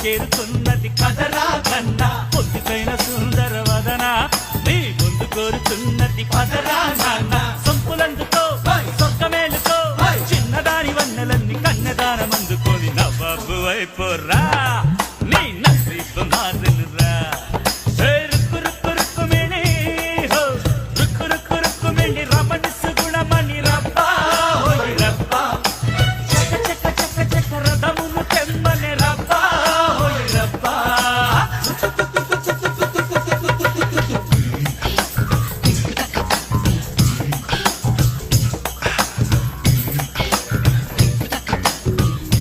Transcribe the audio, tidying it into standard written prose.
చేరుతున్నది కదరా కన్నా పొద్దుకైన సుందర వదన నీ ముందు కోరుతున్నది పదరా నాన్న సొంపులందుకో సొక్కమేలుకో చిన్నదాని వన్నెలన్నీ కన్నెదానమందుకొని నవ్వు అయిపోర్రా